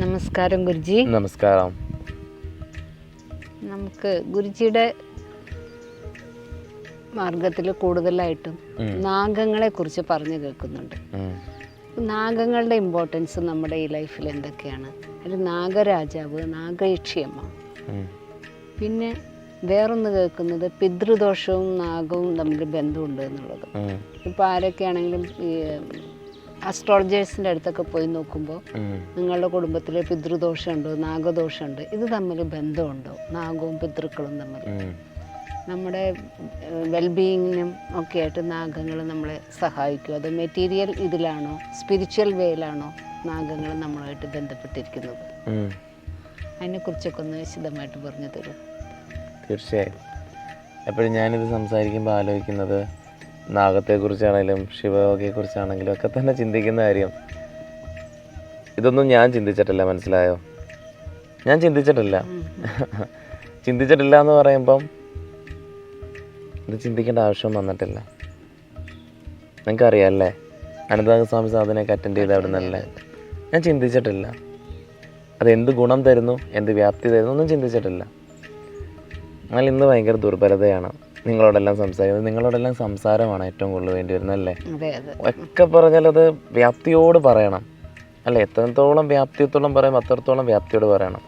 നമസ്കാരം ഗുരുജി. നമസ്കാരം. നമുക്ക് ഗുരുജിയുടെ മാർഗത്തിൽ കൂടുതലായിട്ടും നാഗങ്ങളെ കുറിച്ച് പറഞ്ഞു കേൾക്കുന്നുണ്ട്. നാഗങ്ങളുടെ ഇമ്പോർട്ടൻസ് നമ്മുടെ ഈ ലൈഫിൽ എന്തൊക്കെയാണ്? അതിൽ നാഗരാജാവ്, നാഗയക്ഷിയമ്മ, പിന്നെ വേറൊന്ന് കേൾക്കുന്നത് പിതൃദോഷവും നാഗവും തമ്മിൽ ബന്ധമുണ്ട് എന്നുള്ളത്. ഇപ്പം ആരൊക്കെയാണെങ്കിലും ഈ അസ്ട്രോളജേഴ്സിൻ്റെ അടുത്തൊക്കെ പോയി നോക്കുമ്പോൾ നിങ്ങളുടെ കുടുംബത്തിൽ പിതൃദോഷമുണ്ടോ, നാഗദോഷമുണ്ട്, ഇത് തമ്മിൽ ബന്ധമുണ്ടോ? നാഗവും പിതൃക്കളും തമ്മിൽ നമ്മുടെ വെൽബീയിങ്ങിനും ഒക്കെ ആയിട്ട് നാഗങ്ങൾ നമ്മളെ സഹായിക്കും. അത് മെറ്റീരിയൽ ഇതിലാണോ, സ്പിരിച്വൽ വേയിലാണോ നാഗങ്ങൾ നമ്മളുമായിട്ട് ബന്ധപ്പെട്ടിരിക്കുന്നത്? അതിനെക്കുറിച്ചൊക്കെ ഒന്ന് വിശദമായിട്ട് പറഞ്ഞു തരും. തീർച്ചയായും. എപ്പോഴും ഞാനിത് സംസാരിക്കുമ്പോൾ ആലോചിക്കുന്നത് നാഗത്തെക്കുറിച്ചാണെങ്കിലും ശിവയോഗയെക്കുറിച്ചാണെങ്കിലും ഒക്കെ തന്നെ ചിന്തിക്കുന്ന കാര്യം, ഇതൊന്നും ഞാൻ ചിന്തിച്ചിട്ടില്ല. മനസ്സിലായോ? ഞാൻ ചിന്തിച്ചിട്ടില്ല എന്ന് പറയുമ്പം ഇത് ചിന്തിക്കേണ്ട ആവശ്യം വന്നിട്ടില്ല. നിങ്ങൾക്കറിയാം അല്ലേ, അനന്തനാഗസ്വാമി സാധനയൊക്കെ അറ്റൻഡ് ചെയ്ത് അവിടെ നിന്നല്ലേ. ഞാൻ ചിന്തിച്ചിട്ടില്ല അത് എന്ത് ഗുണം തരുന്നു, എന്ത് വ്യാപ്തി തരുന്നു ഒന്നും ചിന്തിച്ചിട്ടില്ല. എന്നാൽ ഇന്ന് ഭയങ്കര ദുർബലതയാണ് നിങ്ങളോടെല്ലാം സംസാരിക്കുന്നത്. നിങ്ങളോടെല്ലാം സംസാരമാണ് ഏറ്റവും കൂടുതൽ വേണ്ടി വരുന്നത് അല്ലേ? ഒക്കെ പറഞ്ഞാൽ അത് വ്യാപ്തിയോട് പറയണം അല്ലേ? എത്രത്തോളം വ്യാപ്തിയത്തോളം പറയുമ്പോൾ അത്രത്തോളം വ്യാപ്തിയോട് പറയണം.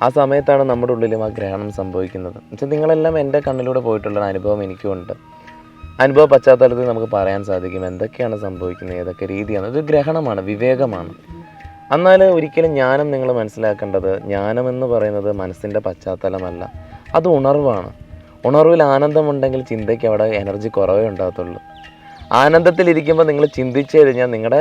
ആ സമയത്താണ് നമ്മുടെ ഉള്ളിലും ആ ഗ്രഹണം സംഭവിക്കുന്നത്. എന്നുവെച്ചാൽ നിങ്ങളെല്ലാം എൻ്റെ കണ്ണിലൂടെ പോയിട്ടുള്ള അനുഭവം എനിക്കുമുണ്ട്. അനുഭവ പശ്ചാത്തലത്തിൽ നമുക്ക് പറയാൻ സാധിക്കും എന്തൊക്കെയാണ് സംഭവിക്കുന്നത്, ഏതൊക്കെ രീതിയാണ്. ഇത് ഗ്രഹണമാണ്, വിവേകമാണ്. എന്നാൽ ഒരിക്കലും ജ്ഞാനം നിങ്ങൾ മനസ്സിലാക്കേണ്ടത്, ജ്ഞാനമെന്ന് പറയുന്നത് മനസ്സിൻ്റെ പശ്ചാത്തലമല്ല, അത് ഉണർവാണ്. ഉണർവിൽ ആനന്ദമുണ്ടെങ്കിൽ ചിന്തയ്ക്ക് അവിടെ എനർജി കുറവേ ഉണ്ടാകത്തുള്ളൂ. ആനന്ദത്തിലിരിക്കുമ്പോൾ നിങ്ങൾ ചിന്തിച്ചു കഴിഞ്ഞാൽ നിങ്ങളുടെ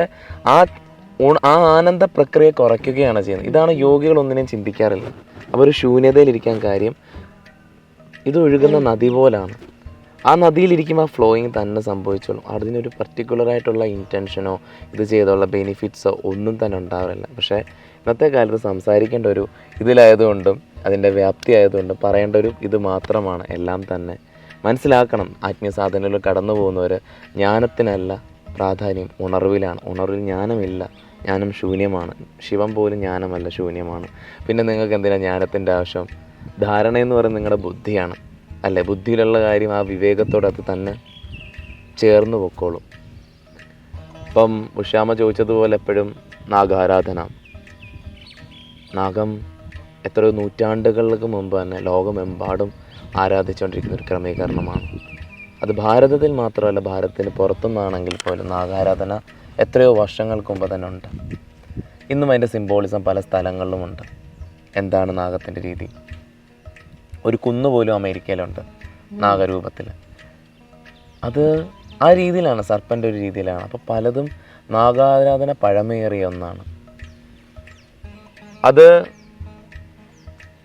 ആ ആനന്ദ പ്രക്രിയ കുറയ്ക്കുകയാണ് ചെയ്യുന്നത്. ഇതാണ് യോഗികൾ ഒന്നിനെയും ചിന്തിക്കാറില്ല. അപ്പോൾ ഒരു ശൂന്യതയിലിരിക്കാൻ കാര്യം, ഇത് ഒഴുകുന്ന നദി പോലാണ്. ആ നദിയിലിരിക്കുമ്പോൾ ആ ഫ്ലോയിങ് തന്നെ സംഭവിച്ചോളും. അതിനൊരു പർട്ടിക്കുലറായിട്ടുള്ള ഇൻറ്റൻഷനോ ഇത് ചെയ്തുള്ള ബെനിഫിറ്റ്സോ ഒന്നും തന്നെ ഉണ്ടാവില്ല. പക്ഷേ ഇന്നത്തെ കാലത്ത് സംസാരിക്കേണ്ട ഒരു ഇതിലായതുകൊണ്ടും അതിൻ്റെ വ്യാപ്തി ആയതുകൊണ്ടും പറയേണ്ട ഒരു ഇത് മാത്രമാണ് എല്ലാം തന്നെ. മനസ്സിലാക്കണം, ആത്മീയ സാധനയിൽ കടന്നു പോകുന്നവർ ജ്ഞാനത്തിനല്ല പ്രാധാന്യം, ഉണർവിലാണ്. ഉണർവിൽ ജ്ഞാനമില്ല, ജ്ഞാനം ശൂന്യമാണ്. ശിവം പോലും ജ്ഞാനമല്ല, ശൂന്യമാണ്. പിന്നെ നിങ്ങൾക്ക് എന്തിനാണ് ജ്ഞാനത്തിൻ്റെ ആവശ്യം? ധാരണയെന്ന് പറയുന്നത് നിങ്ങളുടെ ബുദ്ധിയാണ് അല്ലേ? ബുദ്ധിയിലുള്ള കാര്യം ആ വിവേകത്തോടെ അത് തന്നെ ചേർന്ന് പൊക്കോളും. ഇപ്പം ഉഷാമ ചോദിച്ചതുപോലെ എപ്പോഴും നാഗാരാധന, നാഗം എത്രയോ നൂറ്റാണ്ടുകൾക്ക് മുമ്പ് തന്നെ ലോകമെമ്പാടും ആരാധിച്ചുകൊണ്ടിരിക്കുന്ന ഒരു ക്രമീകരണമാണ്. അത് ഭാരതത്തിൽ മാത്രമല്ല, ഭാരതത്തിന് പുറത്തുനിന്നാണെങ്കിൽ പോലും നാഗാരാധന എത്രയോ വർഷങ്ങൾക്ക് മുമ്പ് തന്നെ ഉണ്ട്. ഇന്നും അതിൻ്റെ സിംബോളിസം പല സ്ഥലങ്ങളിലുമുണ്ട്. എന്താണ് നാഗത്തിൻ്റെ രീതി? ഒരു കുന്ന് പോലും അമേരിക്കയിലുണ്ട് നാഗരൂപത്തിൽ. അത് ആ രീതിയിലാണ്, സർപ്പൻ്റെ ഒരു രീതിയിലാണ്. അപ്പോൾ പലതും നാഗാരാധന പഴമേറിയ ഒന്നാണ്. അത്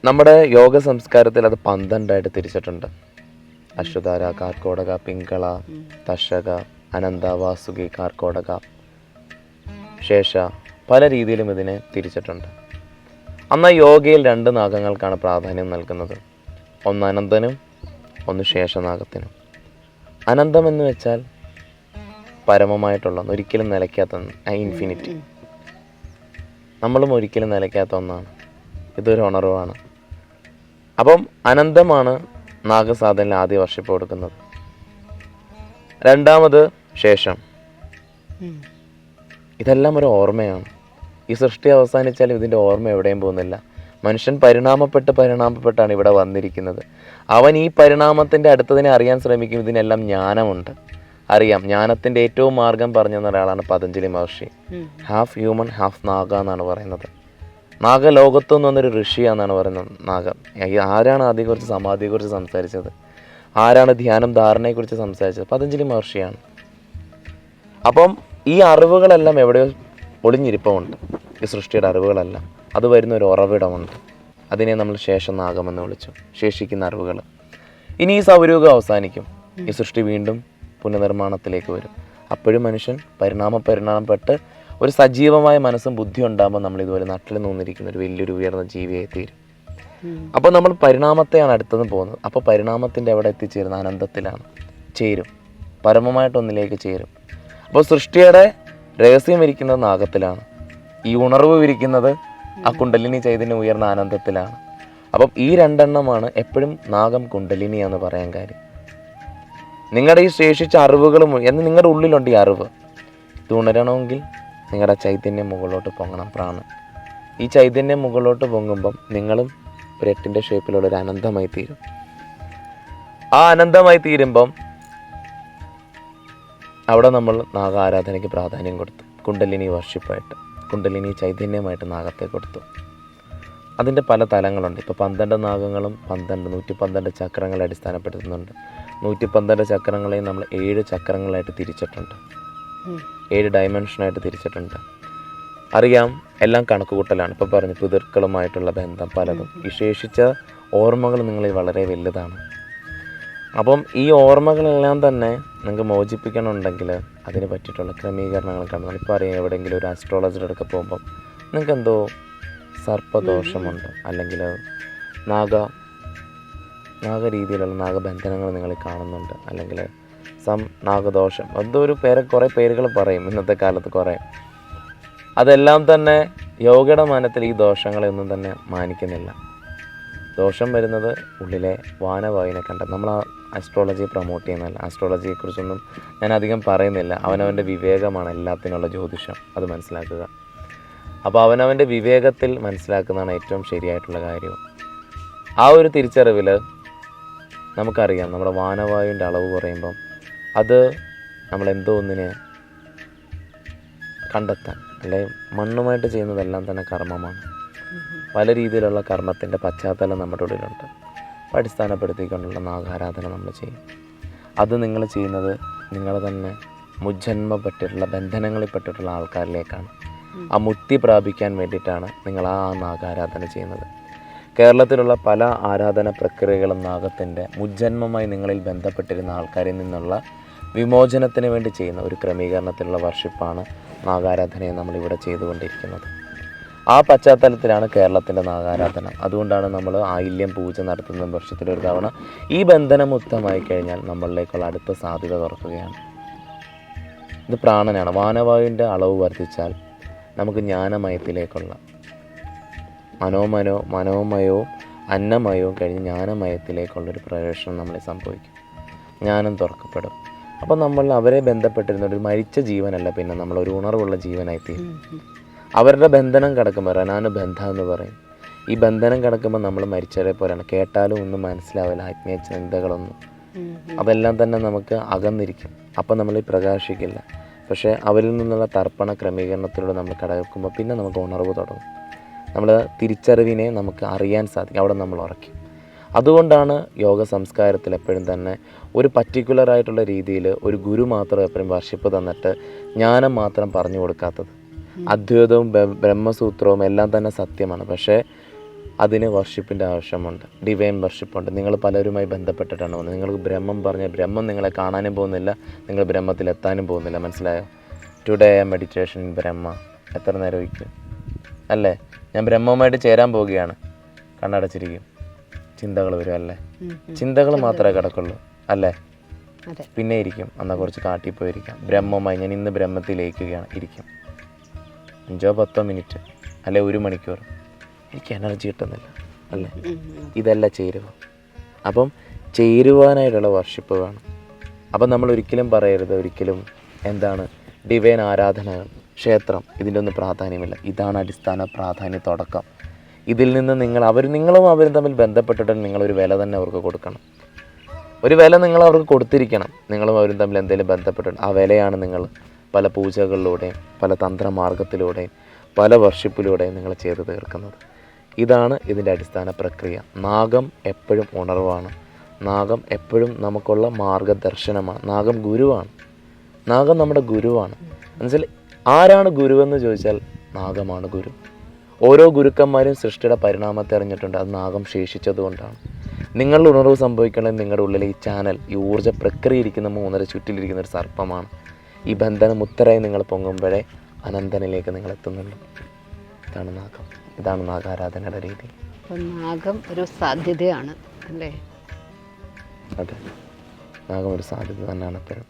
നമ്മുടെ യോഗ സംസ്കാരത്തിൽ അത് 12 തിരിച്ചിട്ടുണ്ട്. അശ്വതാര, കാർക്കോടക, പിങ്കള, തഷക, അനന്ത, വാസുകി, കാർക്കോടക, ശേഷ, പല രീതിയിലും ഇതിനെ തിരിച്ചിട്ടുണ്ട്. എന്നാൽ യോഗയിൽ 2 നാഗങ്ങൾക്കാണ് പ്രാധാന്യം നൽകുന്നത്. ഒന്ന് അനന്തനും ഒന്ന് ശേഷനാഗത്തിനും. അനന്തം എന്ന് വെച്ചാൽ പരമമായിട്ടുള്ള, ഒരിക്കലും നിലയ്ക്കാത്ത ഇൻഫിനിറ്റി. നമ്മളും ഒരിക്കലും നിലയ്ക്കാത്ത ഒന്നാണ്. ഇതൊരു ഉണർവാണ്. അപ്പം അനന്തമാണ് നാഗസാധനയിൽ ആദ്യ വർഷിപ്പ് കൊടുക്കുന്നത്. രണ്ടാമത് ശേഷം. ഇതെല്ലാം ഒരു ഓർമ്മയാണ്. ഈ സൃഷ്ടി അവസാനിച്ചാലും ഇതിൻ്റെ ഓർമ്മ എവിടെയും പോകുന്നില്ല. മനുഷ്യൻ പരിണാമപ്പെട്ടാണ് ഇവിടെ വന്നിരിക്കുന്നത്. അവൻ ഈ പരിണാമത്തിൻ്റെ അടുത്തതിനെ അറിയാൻ ശ്രമിക്കും. ഇതിനെല്ലാം ജ്ഞാനമുണ്ട്, അറിയാം. ജ്ഞാനത്തിൻ്റെ ഏറ്റവും മാർഗം പറഞ്ഞു തന്ന ഒരാളാണ് പതഞ്ജലി മഹർഷി. ഹാഫ് ഹ്യൂമൻ ഹാഫ് നാഗ എന്നാണ് പറയുന്നത്. നാഗലോകത്തു നിന്നൊരു ഋഷിയാണെന്നാണ് പറയുന്നത്. നാഗം ആരാണ് ആദ്യത്തെക്കുറിച്ച് സമാധിയെക്കുറിച്ച് സംസാരിച്ചത്? ആരാണ് ധ്യാനം ധാരണയെക്കുറിച്ച് സംസാരിച്ചത്? പതഞ്ജലി മഹർഷിയാണ്. അപ്പം ഈ അറിവുകളെല്ലാം എവിടെയോ ഒളിഞ്ഞിരിപ്പമുണ്ട്. ഈ സൃഷ്ടിയുടെ അറിവുകളെല്ലാം അത് വരുന്ന ഒരു ഉറവിടമുണ്ട്. അതിനെ നമ്മൾ ശേഷനാഗമെന്ന് വിളിച്ചു. ശേഷിക്കുന്ന അറിവുകൾ. ഇനി ഈ സൗരയൂഹം അവസാനിക്കും, ഈ സൃഷ്ടി വീണ്ടും പുനർനിർമ്മാണത്തിലേക്ക് വരും. അപ്പോഴും മനുഷ്യൻ പരിണാമപ്പെട്ട് ഒരു സജീവമായ മനസ്സും ബുദ്ധി ഉണ്ടാകുമ്പോൾ നമ്മൾ ഇതുപോലെ നട്ടിൽ നിന്നിരിക്കുന്ന ഒരു വലിയൊരു ഉയർന്ന ജീവിയായി തീരും. അപ്പോൾ നമ്മൾ പരിണാമത്തെയാണ് അടുത്തത് പോകുന്നത്. അപ്പോൾ പരിണാമത്തിൻ്റെ അവിടെ എത്തിച്ചേരുന്ന അനന്തത്തിലാണ്, ചേരും, പരമമായിട്ടൊന്നിലേക്ക് ചേരും. അപ്പോൾ സൃഷ്ടിയുടെ രഹസ്യം ഇരിക്കുന്നത് നാഗത്തിലാണ്. ഈ ഉണർവ് ഇരിക്കുന്നത് ആ കുണ്ടലിനി ചൈതന്യം ഉയർന്ന ആനന്ദത്തിലാണ്. അപ്പം ഈ രണ്ടെണ്ണമാണ് എപ്പോഴും നാഗം കുണ്ടലിനി എന്ന് പറയാൻ കാര്യം. നിങ്ങളുടെ ഈ ശേഷിച്ച അറിവുകളും എന്ന് നിങ്ങളുടെ ഉള്ളിലുണ്ട് ഈ അറിവ്. ഇത് ഉണരണമെങ്കിൽ നിങ്ങളുടെ ചൈതന്യം മുകളിലോട്ട് പൊങ്ങണം, പ്രാണൻ. ഈ ചൈതന്യം മുകളിലോട്ട് പൊങ്ങുമ്പം നിങ്ങളും ഒരു 8ന്റെ ഷേപ്പിലുള്ള ഒരു അനന്തമായി തീരും. ആ അനന്തമായി തീരുമ്പം അവിടെ നമ്മൾ നാഗ ആരാധനയ്ക്ക് പ്രാധാന്യം കൊടുത്തു. കുണ്ടലിനി വർഷിപ്പായിട്ട്, കുണ്ടലിനി ചൈതന്യമായിട്ട് നാഗത്തെ കൊടുത്തു. അതിൻ്റെ പല തലങ്ങളുണ്ട്. ഇപ്പോൾ 12 നാഗങ്ങളും 112 ചക്രങ്ങളെ അടിസ്ഥാനപ്പെടുത്തുന്നുണ്ട്. 112 ചക്രങ്ങളെയും നമ്മൾ 7 ചക്രങ്ങളായിട്ട് തിരിച്ചിട്ടുണ്ട്, 7 ഡയമെൻഷനായിട്ട് തിരിച്ചിട്ടുണ്ട്. അറിയാം, എല്ലാം കണക്കുകൂട്ടലാണ്. ഇപ്പോൾ പറഞ്ഞു പിതൃക്കളുമായിട്ടുള്ള ബന്ധം പലതും. ഈ ശേഷിച്ച ഓർമ്മകൾ നിങ്ങളിൽ വളരെ വലുതാണ്. അപ്പം ഈ ഓർമ്മകളെല്ലാം തന്നെ നിങ്ങൾക്ക് മോചിപ്പിക്കണമെന്നുണ്ടെങ്കിൽ അതിന് പറ്റിയിട്ടുള്ള ക്രമീകരണങ്ങൾ കാണുന്നു. ഇപ്പോൾ അറിയാം, എവിടെയെങ്കിലും ഒരു ആസ്ട്രോളജിയുടെ അടുക്ക പോകുമ്പം നിങ്ങൾക്ക് എന്തോ സർപ്പദോഷമുണ്ട്, അല്ലെങ്കിൽ നാഗരീതിയിലുള്ള നാഗബന്ധനങ്ങൾ നിങ്ങൾ കാണുന്നുണ്ട്, അല്ലെങ്കിൽ നാഗദോഷം, എന്തോ ഒരു കുറേ പേരുകൾ പറയും ഇന്നത്തെ കാലത്ത് കുറേ. അതെല്ലാം തന്നെ യോഗയുടെ മാനത്തിൽ ഈ ദോഷങ്ങളെയൊന്നും തന്നെ മാനിക്കുന്നില്ല. ദോഷം വരുന്നത് ഉള്ളിലെ വാനവായുവിനെ കണ്ട. നമ്മൾ ആ ആസ്ട്രോളജിയെ പ്രൊമോട്ട് ചെയ്യുന്നതല്ല. ആസ്ട്രോളജിയെക്കുറിച്ചൊന്നും ഞാൻ അധികം പറയുന്നില്ല. അവനവൻ്റെ വിവേകമാണ് എല്ലാത്തിനുള്ള ജ്യോതിഷം, അത് മനസ്സിലാക്കുക. അപ്പോൾ അവനവൻ്റെ വിവേകത്തിൽ മനസ്സിലാക്കുന്നതാണ് ഏറ്റവും ശരിയായിട്ടുള്ള കാര്യം. ആ ഒരു തിരിച്ചറിവിൽ നമുക്കറിയാം, നമ്മുടെ വാനവായുവിൻ്റെ അളവ് കുറയുമ്പം അത് നമ്മളെന്തോ ഒന്നിനെ കണ്ടെത്താൻ, അല്ലെ മണ്ണുമായിട്ട് ചെയ്യുന്നതെല്ലാം തന്നെ കർമ്മമാണ്. പല രീതിയിലുള്ള കർമ്മത്തിൻ്റെ പശ്ചാത്തലം നമ്മുടെ ഉള്ളിലുണ്ട്. അടിസ്ഥാനപ്പെടുത്തിക്കൊണ്ടുള്ള നാഗാരാധന നമ്മൾ ചെയ്യും. അത് നിങ്ങൾ ചെയ്യുന്നത് നിങ്ങൾ തന്നെ മുജ്ജന്മപ്പെട്ടിട്ടുള്ള ബന്ധനങ്ങളിൽപ്പെട്ടിട്ടുള്ള ആൾക്കാരിലേക്കാണ്. ആ മുക്തി പ്രാപിക്കാൻ വേണ്ടിയിട്ടാണ് നിങ്ങൾ ആ നാഗാരാധന ചെയ്യുന്നത്. കേരളത്തിലുള്ള പല ആരാധന പ്രക്രിയകളും നാഗത്തിൻ്റെ മുജ്ജന്മമായി നിങ്ങളിൽ ബന്ധപ്പെട്ടിരുന്ന ആൾക്കാരിൽ നിന്നുള്ള വിമോചനത്തിന് വേണ്ടി ചെയ്യുന്ന ഒരു ക്രമീകരണത്തിലുള്ള വർഷിപ്പാണ് നാഗാരാധനയെ നമ്മളിവിടെ ചെയ്തുകൊണ്ടിരിക്കുന്നത്. ആ പശ്ചാത്തലത്തിലാണ് കേരളത്തിൻ്റെ നാഗാരാധന. അതുകൊണ്ടാണ് നമ്മൾ ആയില്യം പൂജ നടത്തുന്ന വർഷത്തിലൊരു തവണ. ഈ ബന്ധനം മുക്തമായി കഴിഞ്ഞാൽ നമ്മളിലേക്കുള്ള അടുത്ത സാധ്യത തുറക്കുകയാണ്. ഇത് പ്രാണനാണ്. വാനവായുവിൻ്റെ അളവ് വർദ്ധിച്ചാൽ നമുക്ക് ജ്ഞാനമയത്തിലേക്കുള്ള മനോമയവും അന്നമയവും കഴിഞ്ഞ് ജ്ഞാനമയത്തിലേക്കുള്ളൊരു പ്രവേശനം നമ്മളെ സംഭവിക്കും. ജ്ഞാനം തുറക്കപ്പെടും. അപ്പോൾ നമ്മൾ അവരെ ബന്ധപ്പെട്ടിരുന്ന ഒരു മരിച്ച ജീവനല്ല, പിന്നെ നമ്മളൊരു ഉണർവുള്ള ജീവനായിത്തീരും. അവരുടെ ബന്ധനം കിടക്കുമ്പോൾ റനാനുബന്ധ എന്ന് പറയും. ഈ ബന്ധനം കിടക്കുമ്പോൾ നമ്മൾ മരിച്ചവരെ പോലെയാണ്. കേട്ടാലും ഒന്നും മനസ്സിലാവില്ല, ആത്മീയ ചിന്തകളൊന്നും. അതെല്ലാം തന്നെ നമുക്ക് അകന്നിരിക്കും. അപ്പം നമ്മൾ പ്രകാശിക്കില്ല. പക്ഷേ അവരിൽ നിന്നുള്ള തർപ്പണ ക്രമീകരണത്തിലൂടെ നമ്മൾ കടക്കുമ്പോൾ പിന്നെ നമുക്ക് ഉണർവ് തുടങ്ങും. നമ്മൾ തിരിച്ചറിവിനെ നമുക്ക് അറിയാൻ സാധിക്കും. അവിടെ നമ്മൾ ഉറക്കും. അതുകൊണ്ടാണ് യോഗ സംസ്കാരത്തിൽ എപ്പോഴും തന്നെ ഒരു പർട്ടിക്കുലറായിട്ടുള്ള രീതിയിൽ ഒരു ഗുരു മാത്രം എപ്പോഴും വർഷിപ്പ് തന്നിട്ട് ജ്ഞാനം മാത്രം പറഞ്ഞു കൊടുക്കാത്തത്. അദ്വൈതവും ബ്രഹ്മസൂത്രവും എല്ലാം തന്നെ സത്യമാണ്. പക്ഷേ അതിന് വർഷിപ്പിൻ്റെ ആവശ്യമുണ്ട്, ഡിവൈൻ വർഷിപ്പുണ്ട്. നിങ്ങൾ പലരുമായി ബന്ധപ്പെട്ടിട്ടാണ് പോകുന്നത്. നിങ്ങൾക്ക് ബ്രഹ്മം പറഞ്ഞ ബ്രഹ്മം നിങ്ങളെ കാണാനും പോകുന്നില്ല, നിങ്ങൾ ബ്രഹ്മത്തിലെത്താനും പോകുന്നില്ല. മനസ്സിലായോ? ടുഡേ മെഡിറ്റേഷൻ ഇൻ ബ്രഹ്മ. എത്ര നേരം വയ്ക്കും അല്ലേ? ഞാൻ ബ്രഹ്മവുമായിട്ട് ചേരാൻ പോവുകയാണ്. കണ്ണടച്ചിരിക്കും, ചിന്തകൾ വരും അല്ലേ? ചിന്തകൾ മാത്രമേ കിടക്കുള്ളൂ അല്ലേ? പിന്നെ ഇരിക്കും, എന്നാൽ കുറച്ച് കാട്ടിപ്പോയിരിക്കാം. ബ്രഹ്മമായി ഞാൻ ഇന്ന് ബ്രഹ്മത്തിലേക്കുകയാണ്, ഇരിക്കും 5-10 മിനിറ്റ് അല്ലെ 1 മണിക്കൂർ. എനിക്ക് എനർജി കിട്ടുന്നില്ല അല്ലേ? ഇതല്ല ചേരുവ. അപ്പം ചേരുവാനായിട്ടുള്ള വർഷിപ്പ് വേണം. അപ്പം നമ്മൾ ഒരിക്കലും പറയരുത്, ഒരിക്കലും എന്താണ് ഡിവൈൻ ആരാധനകൾ, ക്ഷേത്രം, ഇതിൻ്റെ ഒന്നും പ്രാധാന്യമില്ല. ഇതാണ് അടിസ്ഥാന പ്രാധാന്യ തുടക്കം. ഇതിൽ നിന്ന് നിങ്ങളും അവരും തമ്മിൽ ബന്ധപ്പെട്ടിട്ടുണ്ടെങ്കിൽ നിങ്ങളൊരു വില തന്നെ അവർക്ക് കൊടുക്കണം. ഒരു വില നിങ്ങൾ അവർക്ക് കൊടുത്തിരിക്കണം. നിങ്ങളും അവരും തമ്മിൽ എന്തെങ്കിലും ബന്ധപ്പെട്ടിട്ടുണ്ട്, ആ വിലയാണ് നിങ്ങൾ പല പൂജകളിലൂടെയും പല തന്ത്രമാർഗത്തിലൂടെയും പല വർഷിപ്പിലൂടെയും നിങ്ങൾ ചെയ്ത് തീർക്കുന്നത്. ഇതാണ് ഇതിൻ്റെ അടിസ്ഥാന പ്രക്രിയ. നാഗം എപ്പോഴും ഉണർവാണ്. നാഗം എപ്പോഴും നമുക്കുള്ള മാർഗദർശനമാണ്. നാഗം ഗുരുവാണ്. നാഗം നമ്മുടെ ഗുരുവാണ്. എന്നുവെച്ചാൽ ആരാണ് ഗുരുവെന്ന് ചോദിച്ചാൽ നാഗമാണ് ഗുരു. ഓരോ ഗുരുക്കന്മാരും സൃഷ്ടിയുടെ പരിണാമത്തെ അറിഞ്ഞിട്ടുണ്ട്. അത് നാഗം ശേഷിച്ചതുകൊണ്ടാണ്. നിങ്ങളുടെ ഉണർവ് സംഭവിക്കണമെങ്കിൽ നിങ്ങളുടെ ഉള്ളിലെ ഈ ചാനൽ, ഈ ഊർജ്ജ പ്രക്രിയ ഇരിക്കുന്ന 3.5 ചുറ്റിലിരിക്കുന്ന ഒരു സർപ്പമാണ്. ഈ ബന്ധനം ഉത്തരായി നിങ്ങൾ പൊങ്ങുമ്പോഴേ അനന്തനിലേക്ക് നിങ്ങൾ എത്തുന്നുള്ളൂ. ഇതാണ് നാഗം. ഇതാണ് നാഗാരാധനയുടെ രീതി. നാഗം ഒരു സാധ്യതയാണ് അല്ലേ? അതെ, നാഗം ഒരു സാധ്യത തന്നെയാണ് എപ്പോഴും.